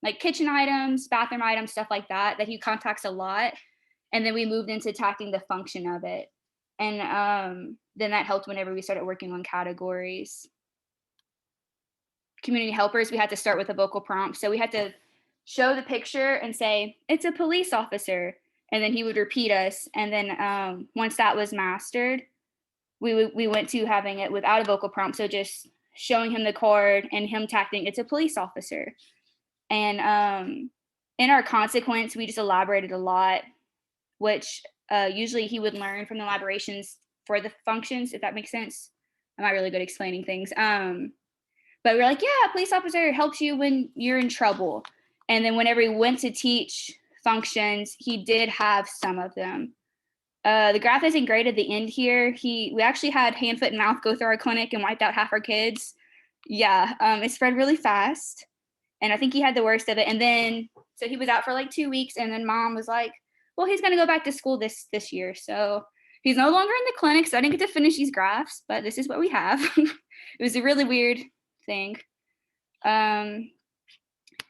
like kitchen items, bathroom items, stuff like that he contacts a lot. And then we moved into tacting the function of it. And then that helped whenever we started working on categories. Community helpers, we had to start with a vocal prompt. So we had to show the picture and say, it's a police officer. And then he would repeat us. And then once that was mastered, we went to having it without a vocal prompt. So just showing him the card and him tacting, it's a police officer. And in our consequence, we just elaborated a lot, which usually he would learn from the elaborations for the functions, if that makes sense. I'm not really good at explaining things. But we're like, yeah, a police officer helps you when you're in trouble. And then whenever he went to teach functions, he did have some of them. The graph isn't great at the end here. We actually had hand, foot, and mouth go through our clinic and wiped out half our kids. Yeah, it spread really fast. And I think he had the worst of it. And then, so he was out for like 2 weeks. And then mom was like, well, he's going to go back to school this year. So he's no longer in the clinic. So I didn't get to finish these graphs, but this is what we have. It was a really weird thing. And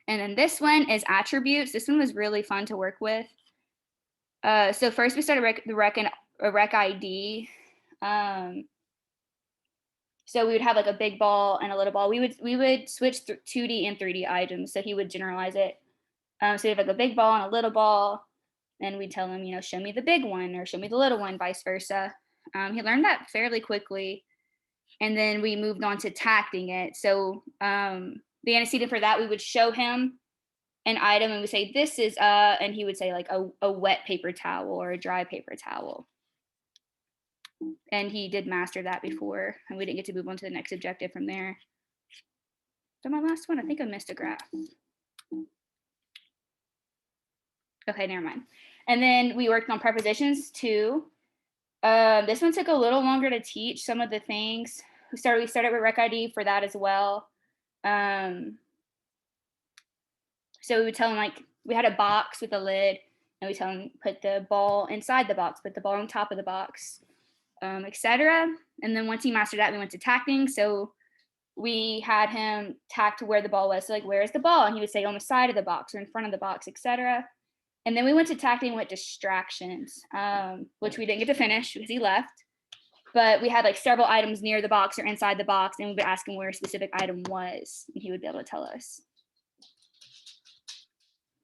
then this one is attributes. This one was really fun to work with. So first we started the rec ID. So we would have like a big ball and a little ball. We would switch 2D and 3D items. So he would generalize it. So we have like a big ball and a little ball. And we'd tell him, show me the big one or show me the little one, vice versa. He learned that fairly quickly. And then we moved on to tacting it. So the antecedent for that, we would show him an item and we say, this is and he would say like a wet paper towel or a dry paper towel. And he did master that before, and we didn't get to move on to the next objective from there. So my last one, I think I missed a graph. Okay, never mind. And then we worked on prepositions too. This one took a little longer to teach some of the things. We started with Rec ID for that as well. So we would tell him, like, we had a box with a lid, and we tell him put the ball inside the box, put the ball on top of the box, etc. And then once he mastered that, we went to tacting. So we had him tact to where the ball was. So like, where is the ball? And he would say on the side of the box or in front of the box, etc. And then we went to tacting with distractions, which we didn't get to finish because he left. But we had like several items near the box or inside the box, and we would ask him where a specific item was, and he would be able to tell us.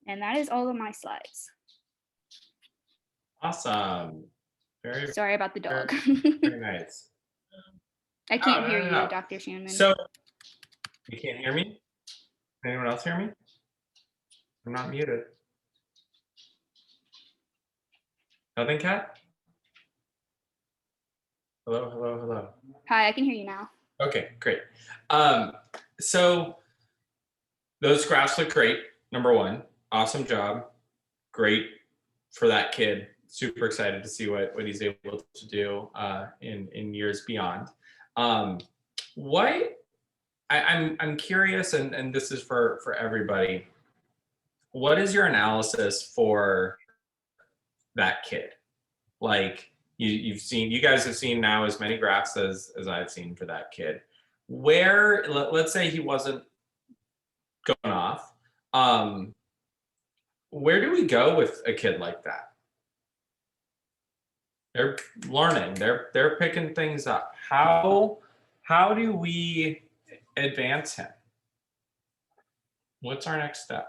And that is all of my slides. Awesome. Very, Sorry about the dog. very nice. I can't hear no. you, Dr. Shannon. So you can't hear me? Anyone else hear me? I'm not muted. Nothing, Kat? Hello, hello, hello. Hi, I can hear you now. Okay, great. So those graphs look great. Number one, awesome job. Great for that kid. Super excited to see what he's able to do in years beyond. I'm curious, and this is for everybody. What is your analysis for that kid? Like you guys have seen now as many graphs as I've seen for that kid. Where, let's say he wasn't going off. Where do we go with a kid like that? They're learning, they're picking things up. How do we advance him? What's our next step?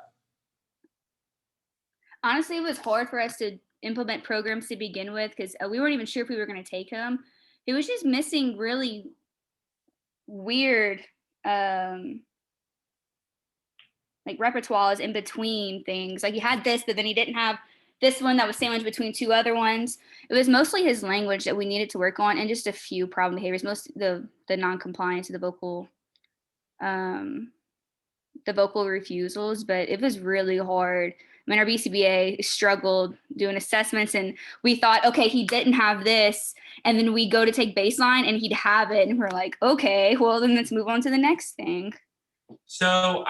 Honestly, it was hard for us to implement programs to begin with because we weren't even sure if we were going to take him. It was just missing really weird like repertoires in between things. Like he had this, but then he didn't have this one that was sandwiched between two other ones. It was mostly his language that we needed to work on, and just a few problem behaviors, most the non-compliance, the vocal refusals. But it was really hard. I mean, our BCBA struggled doing assessments, and we thought, okay, he didn't have this, and then we go to take baseline and he'd have it, and we're like, okay, well then let's move on to the next thing. So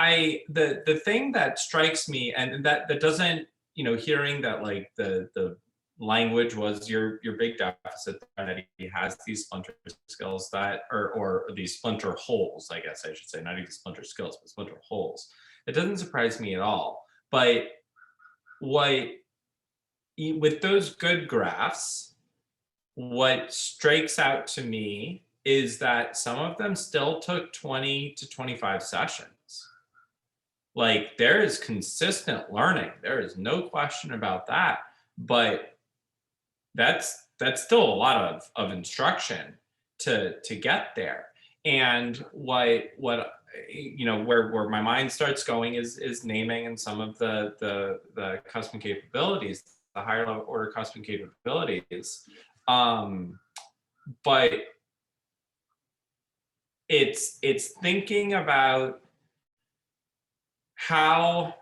the thing that strikes me, and that doesn't, hearing that like the language was your big deficit, that he has these splinter skills that or these splinter holes, I guess I should say, not even splinter skills, but splinter holes. It doesn't surprise me at all. But with those good graphs, what strikes out to me is that some of them still took 20 to 25 sessions. Like, there is consistent learning. There is no question about that. But that's still a lot of instruction. to get there. And what where my mind starts going is naming and some of the custom capabilities, the higher level order custom capabilities. But it's thinking about how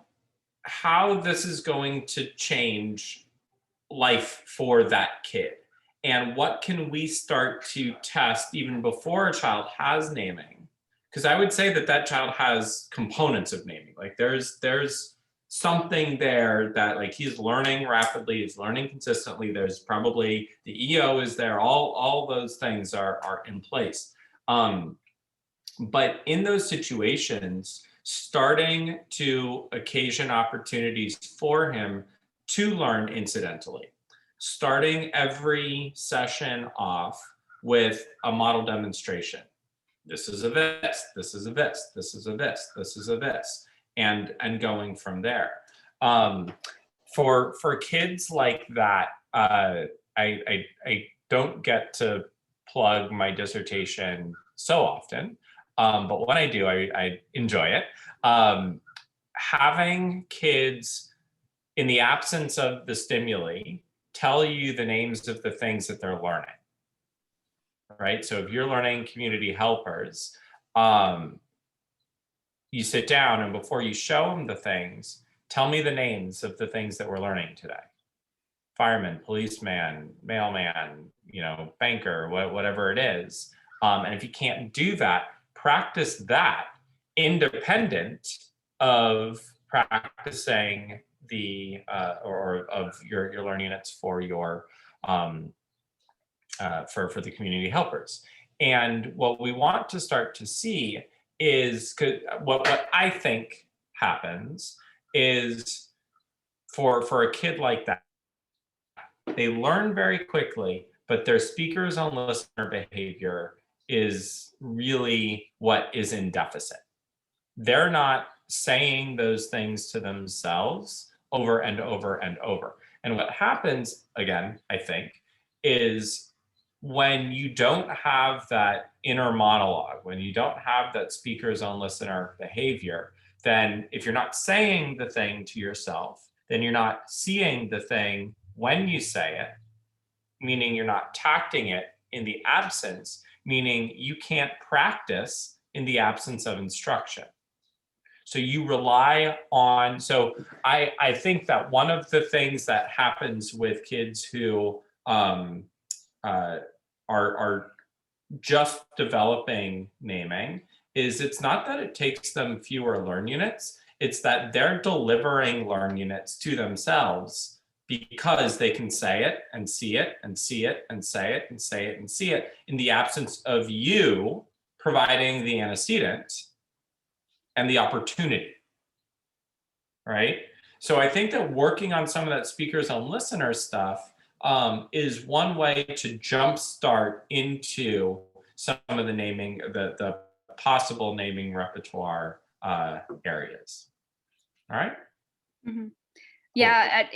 this is going to change life for that kid, and what can we start to test even before a child has naming. Because I would say that child has components of naming. Like there's something there that like he's learning rapidly, he's learning consistently. There's probably the EO is there. All those things are in place. But in those situations, starting to occasion opportunities for him to learn incidentally, starting every session off with a model demonstration. This is a this, this is a this, this is a this, this is a this, and going from there. For kids like that, I don't get to plug my dissertation so often, but when I do, I enjoy it. Having kids, in the absence of the stimuli, tell you the names of the things that they're learning. Right? So if you're learning community helpers, you sit down and before you show them the things, tell me the names of the things that we're learning today. Fireman, policeman, mailman, banker, whatever it is. And if you can't do that, practice that independent of practicing the or of your learning units for your for the community helpers. And what we want to start to see is what I think happens is for a kid like that, they learn very quickly, but their speakers on listener behavior is really what is in deficit. They're not saying those things to themselves over and over and over. And what happens, again, I think, is when you don't have that inner monologue, when you don't have that speaker's own listener behavior, then if you're not saying the thing to yourself, then you're not seeing the thing when you say it, meaning you're not tacting it in the absence, meaning you can't practice in the absence of instruction. So you rely on, so I think that one of the things that happens with kids who are just developing naming is it's not that it takes them fewer learn units, it's that they're delivering learn units to themselves because they can say it and see it and see it and say it and say it and see it in the absence of you providing the antecedent and the opportunity, right? So I think that working on some of that speakers and listeners stuff is one way to jumpstart into some of the naming, the possible naming repertoire areas. All right. Mm-hmm. Yeah,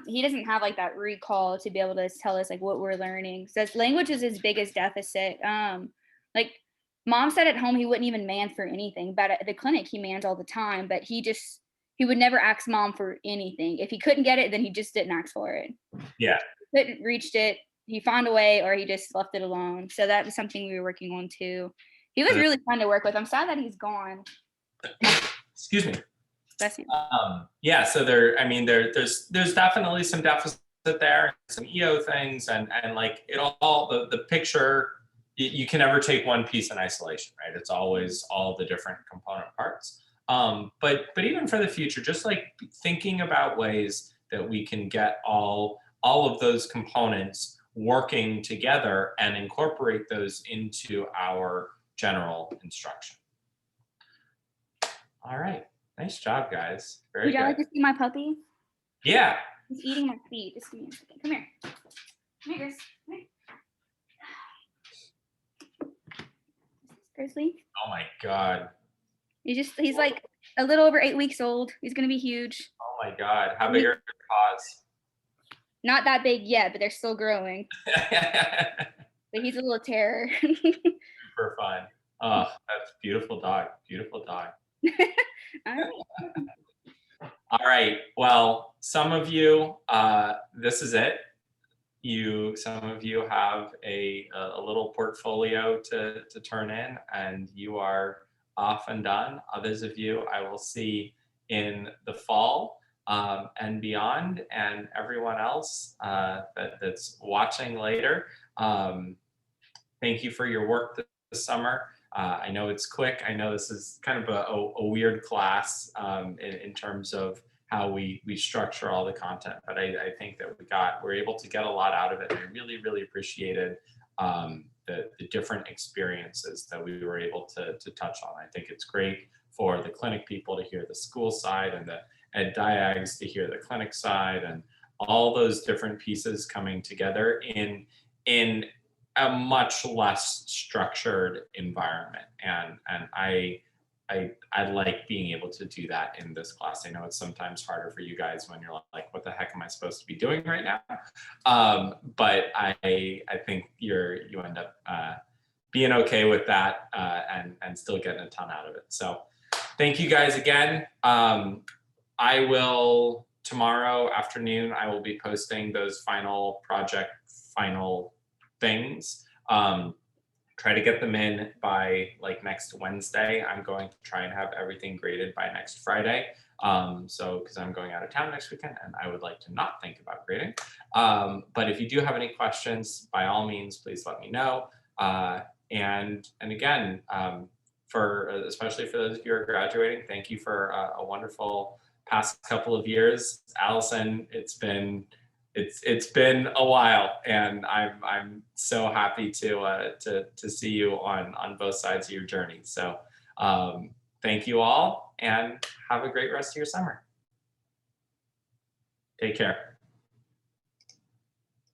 he doesn't have like that recall to be able to tell us like what we're learning. So language is his biggest deficit. Like Mom said at home, he wouldn't even man for anything, but at the clinic, he mans all the time, but he would never ask Mom for anything. If he couldn't get it, then he just didn't ask for it. Yeah. Couldn't reached it, he found a way, or he just left it alone. So that was something we were working on too. He was really fun to work with. I'm sad that he's gone. Excuse me. Bless you. Yeah, so there's definitely some deficit there, some EO things, and like it all the picture. You can never take one piece in isolation, right? It's always all the different component parts. But even for the future, just like thinking about ways that we can get all of those components working together and incorporate those into our general instruction. All right. Nice job, guys. Very Would good. you like to see my puppy? Yeah. He's eating my feet. Just give me a second. Come here. Come here, Chris. Come here. Grizzly. Oh my God. He's like a little over 8 weeks old. He's gonna be huge. Oh my God. How big are your paws? Not that big yet, but they're still growing. but he's a little terror. Super fun. Oh, that's beautiful dog. Beautiful dog. All right. All right. Well, some of you, this is it. Some of you have a little portfolio to turn in, and you are off and done. Others of you I will see in the fall and beyond, and everyone else that's watching later. Thank you for your work this summer. I know it's quick. I know this is kind of a weird class in terms of how we structure all the content, but I think that we're able to get a lot out of it. And I really, really appreciated the different experiences that we were able to touch on. I think it's great for the clinic people to hear the school side, and the ed diags to hear the clinic side, and all those different pieces coming together in a much less structured environment. And I like being able to do that in this class. I know it's sometimes harder for you guys when you're like, what the heck am I supposed to be doing right now? But I think you end up being okay with that and still getting a ton out of it. So thank you guys again. I will, tomorrow afternoon, I will be posting those final things. Try to get them in by like next Wednesday. I'm going to try and have everything graded by next Friday. So because I'm going out of town next weekend and I would like to not think about grading. But if you do have any questions, by all means, please let me know. And again, especially for those of you who are graduating, thank you for a wonderful past couple of years. Allison, it's been a while, and I'm so happy to see you on both sides of your journey. So thank you all, and have a great rest of your summer. Take care.